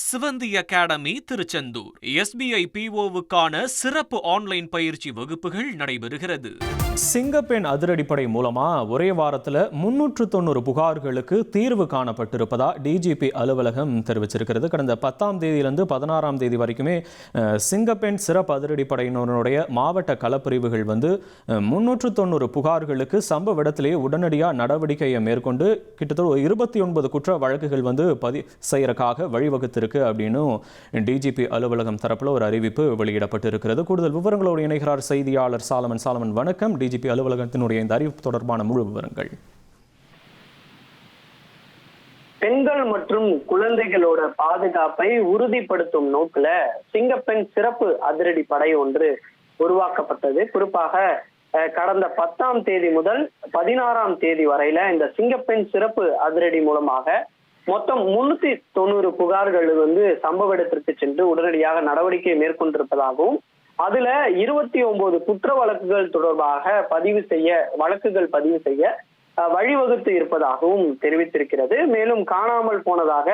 சிவந்தி academy Tiruchendur SBI PO-வுக்கான சிறப்பு online பயிற்சி வகுப்புகள் நடைபெறுகிறது. சிங்கப்பெண் அதிரடிப்படை மூலமா ஒரே வாரத்தில் 390 புகார்களுக்கு தீர்வு காணப்பட்டிருப்பதா DGP அலுவலகம் தெரிவிச்சிருக்கிறது. கடந்த 10ஆம் தேதியிலிருந்து 16ஆம் தேதி வரைக்குமே சிங்கப்பெண் சிறப்பு அதிரடிப்படையினருடைய மாவட்ட களப்பிரிவுகள் 390 புகார்களுக்கு சம்பவ இடத்திலேயே உடனடியாக நடவடிக்கையை மேற்கொண்டு கிட்டத்தட்ட 29 குற்ற வழக்குகள் பதிவு செய்யறதுக்காக வழிவகுத்திருக்கு அப்படின்னு DGP அலுவலகம் தரப்புல ஒரு அறிவிப்பு வெளியிடப்பட்டிருக்கிறது. கூடுதல் விவரங்களோடு இணைகிறார் செய்தியாளர் சாலமன். வணக்கம். DGP அலுவலகத்தினுடைய இந்த அறிவிப்பு தொடர்பான முழு விவரங்கள். பெண்கள் மற்றும் குழந்தைகளோட பாதுகாப்பை உறுதிப்படுத்தும் நோக்கில சிங்கப்பெண் சிறப்பு அதிரடி படை ஒன்று உருவாக்கப்பட்டது. குறிப்பாக கடந்த 10ஆம் தேதி முதல் 16ஆம் தேதி வரையில இந்த சிங்கப்பெண் சிறப்பு அதிரடி மூலமாக மொத்தம் 390 புகார்கள் சம்பவ இடத்திற்கு சென்று உடனடியாக நடவடிக்கை மேற்கொண்டிருப்பதாகவும் அதுல 29 குற்ற வழக்குகள் தொடர்பாக வழக்குகள் பதிவு செய்ய வழிவகுத்து இருப்பதாகவும் தெரிவித்திருக்கிறது. மேலும் காணாமல் போனதாக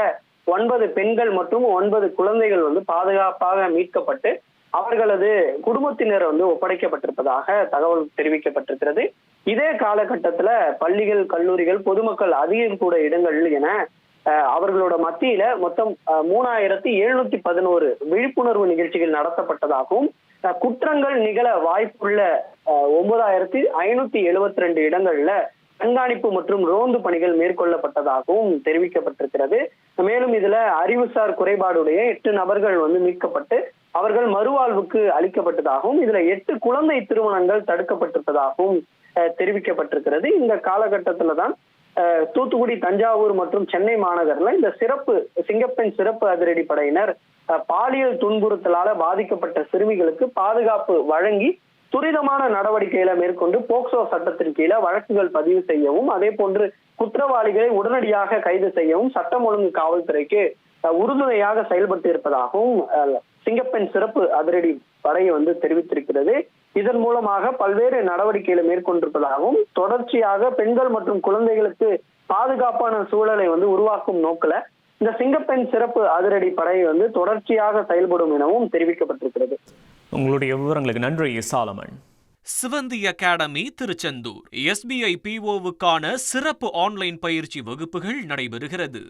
9 பெண்கள் மற்றும் 9 குழந்தைகள் பாதுகாப்பாக மீட்கப்பட்டு அவர்களது குடும்பத்தினர் ஒப்படைக்கப்பட்டிருப்பதாக தகவல் தெரிவிக்கப்பட்டிருக்கிறது. இதே காலகட்டத்துல பள்ளிகள், கல்லூரிகள், பொதுமக்கள் அதிகம் கூட இடங்கள் என அவர்களோட மத்தியில மொத்தம் 3711 விழிப்புணர்வு நிகழ்ச்சிகள் நடத்தப்பட்டதாகவும் குற்றங்கள் நிகழ வாய்ப்புள்ள 9572 இடங்கள்ல கண்காணிப்பு மற்றும் ரோந்து பணிகள் மேற்கொள்ளப்பட்டதாகவும் தெரிவிக்கப்பட்டிருக்கிறது. மேலும் இதுல அறிவுசார் குறைபாடுடைய 8 நபர்கள் மீட்கப்பட்டு அவர்கள் மறுவாழ்வுக்கு அளிக்கப்பட்டதாகவும் இதுல 8 குழந்தை திருமணங்கள் தடுக்கப்பட்டிருப்பதாகவும் தெரிவிக்கப்பட்டிருக்கிறது. இந்த காலகட்டத்துலதான் தூத்துக்குடி, தஞ்சாவூர் மற்றும் சென்னை மாநகர்ல இந்த சிங்கப்பெண் சிறப்பு அதிரடி படையினர் பாலியல் துன்புறுத்தலால பாதிக்கப்பட்ட சிறுமிகளுக்கு பாதுகாப்பு வழங்கி துரிதமான நடவடிக்கைகளை மேற்கொண்டு போக்சோ சட்டத்தின் கீழே வழக்குகள் பதிவு செய்யவும், அதே போன்று குற்றவாளிகளை உடனடியாக கைது செய்யவும் சட்டம் ஒழுங்கு காவல்துறைக்கு உறுதுணையாக செயல்பட்டு இருப்பதாகவும் சிங்கப்பெண் சிறப்பு அதிரடி படை தெரிவித்திருக்கிறது. இதன் மூலமாக பல்வேறு நடவடிக்கைகளை மேற்கொண்டிருப்பதாகவும் தொடர்ச்சியாக பெண்கள் மற்றும் குழந்தைகளுக்கு பாதுகாப்பான சூழலை உருவாக்கும் நோக்கில இந்த சிங்கப்பெண் சிறப்பு அதிரடி படை தொடர்ச்சியாக செயல்படும் எனவும் தெரிவிக்கப்பட்டிருக்கிறது. உங்களுடைய விவரங்களுக்கு நன்றி சாலமன். சிவந்தி அகாடமி திருச்செந்தூர் SBI PO-வுக்கான சிறப்பு ஆன்லைன் பயிற்சி வகுப்புகள் நடைபெறுகிறது.